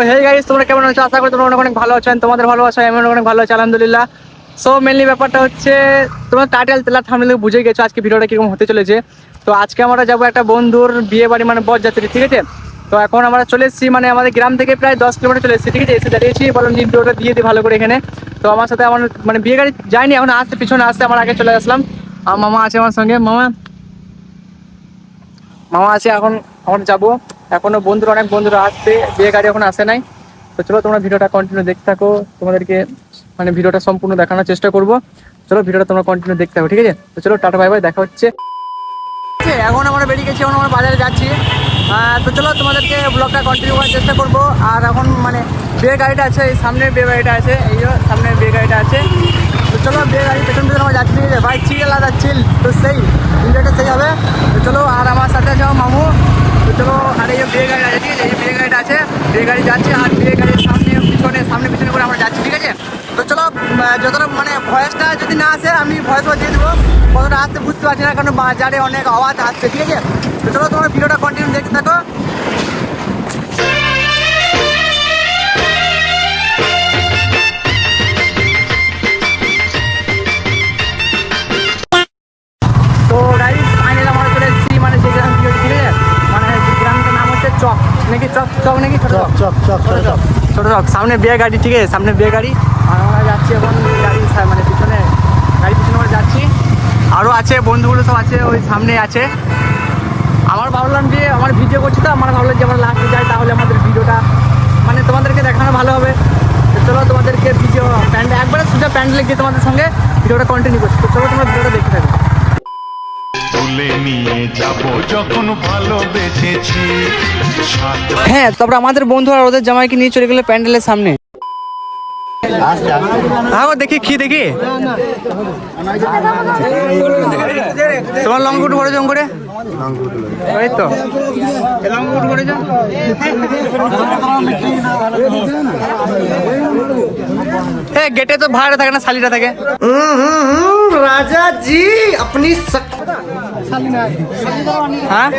Hey guys, তোমরা কেমন আছো? আশা করি তোমরা অনেক অনেক ভালো আছো। তোমাদের ভালোবাসা আমি অনেক ভালো আছি, আলহামদুলিল্লাহ। সো মেনলি ব্যাপারটা হচ্ছে, তোমরা টাইটেল তেলার থাম্বনেল বুঝে গেছো আজকে ভিডিওটা কিরকম হতে চলেছে। তো আজকে আমরা যাবো একটা বন্ধুর বিয়ে বাড়ি, মানে বরযাত্রী, ঠিক আছে। তো এখন আমরা চলে এসেছি, মানে আমাদের গ্রাম থেকে প্রায় 10 কিলোমিটার চলে এসেছি, ঠিক আছে। এসে দাঁড়িয়েছি, বলো ভিডিওটা দিয়ে দিই ভালো করে এখানে। তো আমার সাথে আমার মানে বিয়ে গাড়ি যায়নি, এখন আসতে পিছনে আসতে, আমার আগে চলে আসলাম। আর মামা আছে আমার সঙ্গে, মামা আছে। এখন আমরা যাবো, এখনো বন্ধুরা অনেক বন্ধুরা আসছে, বিয়ে গাড়ি এখন আসে নাই। তো চলো তোমরা ভিডিওটা কন্টিনিউ দেখতে থাকো, তোমাদেরকে মানে ভিডিওটা সম্পূর্ণ দেখানোর চেষ্টা করবো। চলো ভিডিওটা তোমরা কন্টিনিউ দেখতে থাকো, ঠিক আছে। তো চলো টাটা বাই বাই, দেখা হচ্ছে। এখন আমরা বেরিয়ে গেছি, এখন আমরা বাজারে যাচ্ছি। তো চলো তোমাদেরকে ব্লগটা কন্টিনিউ করার চেষ্টা করবো। আর এখন মানে বিয়ে গাড়িটা আছে, এই সামনে বিয়ে গাড়িটা আছে, এই সামনে বিয়ে গাড়িটা আছে। তো চলো বিয়ে গাড়ি পেছন পেছন আমরা যাচ্ছি, ভাই চিল আলাদা চিল, তো সেই এনজয়টা সেই হবে। তো চলো, আর আমার সাথে আছে আমার মামু। তো চলো, আর এই বিয়ে গাড়ি আছে, ঠিক আছে, এই বিয়ে গাড়িটা আছে, বিয়ে গাড়ি যাচ্ছে। আর বিয়ে গাড়ির সামনে পিছনে করে আমরা যাচ্ছি, ঠিক আছে। তো চলো, যতটা মানে ভয়েসটা যদি না আসে আমি ভয়েস দিয়ে দেবো, কতটা আসতে বুঝতে পারছি না, কারণ বাজারে অনেক আওয়াজ আসছে, ঠিক আছে। তো চলো তোমার ভিডিওটা কন্টিনিউ দেখতে থাকো। তো গাইস ফাইনালি আমরা চলে এসেছি, মানে যে গ্রাম, ঠিক আছে, মানে গ্রামটার নাম হচ্ছে চক নাকি, চক নাকি, ছোট চক। সামনে বিয়ে গাড়ি, ঠিক আছে, সামনে বিয়ে গাড়ি। আর আমরা যাচ্ছি এখন গাড়ি মানে পিছনে আমরা যাচ্ছি। আরও আছে বন্ধুগুলো সব আছে, ওই সামনে আছে। আমার ভাবলাম যে আমার ভিডিও করছি, তো আমার ভাবলাম যে আমরা লাস্টে যাই, তাহলে আমাদের ভিডিওটা মানে তোমাদেরকে দেখানো ভালো হবে। তো চলো তোমাদেরকে ভিডিও একবারে সোজা প্যান্ডেলে গিয়ে তোমাদের সঙ্গে ভিডিওটা কন্টিনিউ করছি। তো চলো তোমরা ভিডিওটা দেখতে থাকো। তুলে নিয়ে যাব যখন ভালোবেসেছি। হ্যাঁ, তারপরে আমাদের বন্ধু আর ওদের জামাইকে নিয়ে চলে গেলে প্যান্ডেলের সামনে। হ্যাঁ দেখি কি দেখি, তোমার লঙ্গুট করে জম করে, ওই তো লঙ্গুট করে যাও। হ্যাঁ, গেটে তো ভাড়া থাকে না, শালিটা থাকে। राजा जी अपनी হ্যাঁ,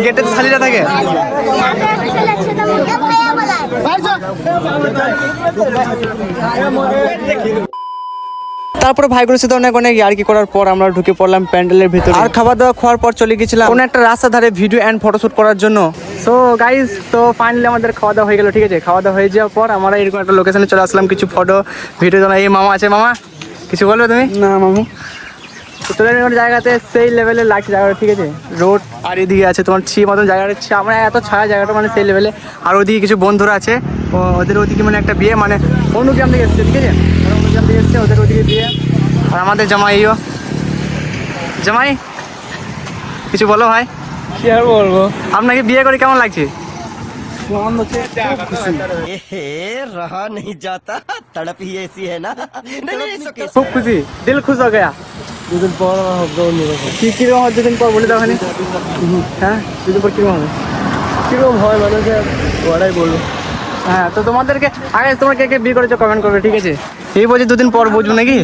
গেটে তো শালিটা থাকে। তারপরে ভাইগুলোর সাথে অনেক অনেক ইয়ার্কি করার পর আমরা ঢুকে পড়লাম প্যান্ডেলের ভিতরে। আর খাবার দাওয়া খাওয়ার পর চলে গেছিলাম কোন একটা রাস্তা ধারে ভিডিও এন্ড ফটোশুট করার জন্য। সো গাইজ, তো ফাইনালি আমাদের খাওয়া দাওয়া হয়ে গেল, ঠিক আছে। খাওয়া দাওয়া হয়ে যাওয়ার পর আমরা এরকম একটা লোকেশনে চলে আসলাম, কিছু ফটো ভিডিও জানা। এই মামা আছে, মামা কিছু বলবে তুমি? না মামু, তো চলে জায়গাতে সেই লেভেলের লাগছে জায়গাটা, ঠিক আছে। রোড আর এদিকে আছে তোমার মতন জায়গাটা, আমরা এত ছায়া জায়গাটা, মানে সেই লেভেলে। আর ওদিকে কিছু বন্ধুরা আছে, ওদের ওদিকে মানে একটা বিয়ে, মানে অন্য গ্রাম থেকে এসছে, ঠিক আছে, অন্য গ্রাম থেকে এসছে, ওদের ওদিকে বিয়ে। আর আমাদের জামাইও, জামাই কিছু বলো ভাই। কি আর বলবো, আপনাকে বিয়ে করে কেমন লাগছে? रहा नहीं जाता, तड़प ही ऐसी है ना। नहीं, খুব খুশি, দিল খুশ হয়ে গেয়া। দুদিন পর হবে অন্যরকম। কিরকম হবে দুদিন পর বলে দাও খানি। হ্যাঁ, দুদিন পর কিরকম হবে? কিরকম হয় মানুষে ওরাই বলবো। হ্যাঁ, তো তোমাদেরকে আগে তোমরা কে কে বিয়ে করেছো কমেন্ট করবে, ঠিক আছে। এই বলছি দুদিন পর বুঝবো নাকি।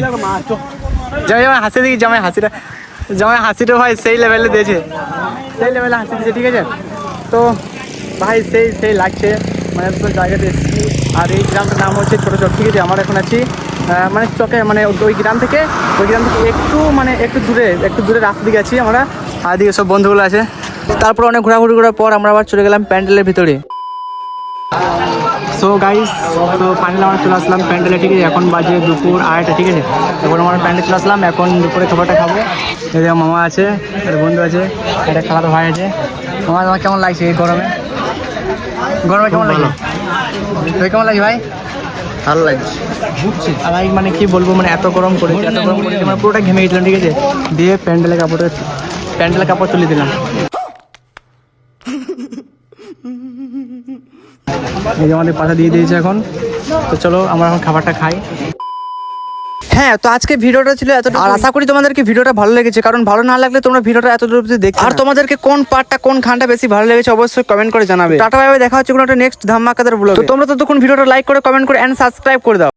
জামাই হাসি দেখি, জামাই হাসিটা ভাই সেই লেভেলে দিয়েছে, সেই লেভেলে হাসি দিয়েছে, ঠিক আছে। তো ভাই সেই লাগছে, মানে জায়গাতে এসেছি। আর এই গ্রামটার নাম হচ্ছে ছোটো চক, ঠিক আছে। আমরা এখন আছি মানে চকে, মানে ওই গ্রাম থেকে একটু দূরে রাস্তা দিকে আছি আমরা। আর দিকে সব বন্ধুগুলো আছে। তারপর অনেক ঘোরাঘুরি করার পর আমরা আবার চলে গেলাম প্যান্ডেলের ভিতরে। সো গাইস, তো ফাইনালি আমরা চলে আসলাম প্যান্ডেলে, ঠিক আছে। এখন বাজে দুপুর 2:30, ঠিক আছে। এখন আমরা প্যান্ডেলে চলে আসলাম, এখন দুপুরে খাবারটা খাবো। এই যে মামা আছে, আর বন্ধু আছে, একটা খালাতো ভাই আছে। তোমার কেমন লাগছে এই গরমে কেমন লাগছে? তুই কেমন লাগছে ভাই? ভালো লাগছে। আর ভাই মানে কি বলবো, মানে এত গরম করেছে মানে পুরোটা ঘেমে গেছিলাম, ঠিক আছে। দিয়ে প্যান্ডেলের কাপড় তুলে দিলাম। এই যে আমাদের পাতা দিয়ে দিয়েছে এখন। তো চলো আমরা এখন খাবারটা খাই। হ্যাঁ, তো আজকে ভিডিওটা ছিল এতটা, আর আশা করি তোমাদেরকে ভিডিওটা ভালো লেগেছে, কারণ ভালো না লাগলে তোমরা ভিডিওটা এতদূর অবধি দেখো। আর তোমাদেরকে কোন পার্টটা, কোন খানটা বেশি ভালো লেগেছে অবশ্যই কমেন্ট করে জানাবে। টাটা বাই বাই, দেখা হচ্ছে কোনো একটা নেক্সট ধামাকাদার ব্লগে। তো তোমরা ততক্ষণ ভিডিওটা লাইক করে, কমেন্ট করে এন্ড সাবস্ক্রাইব করে দাও।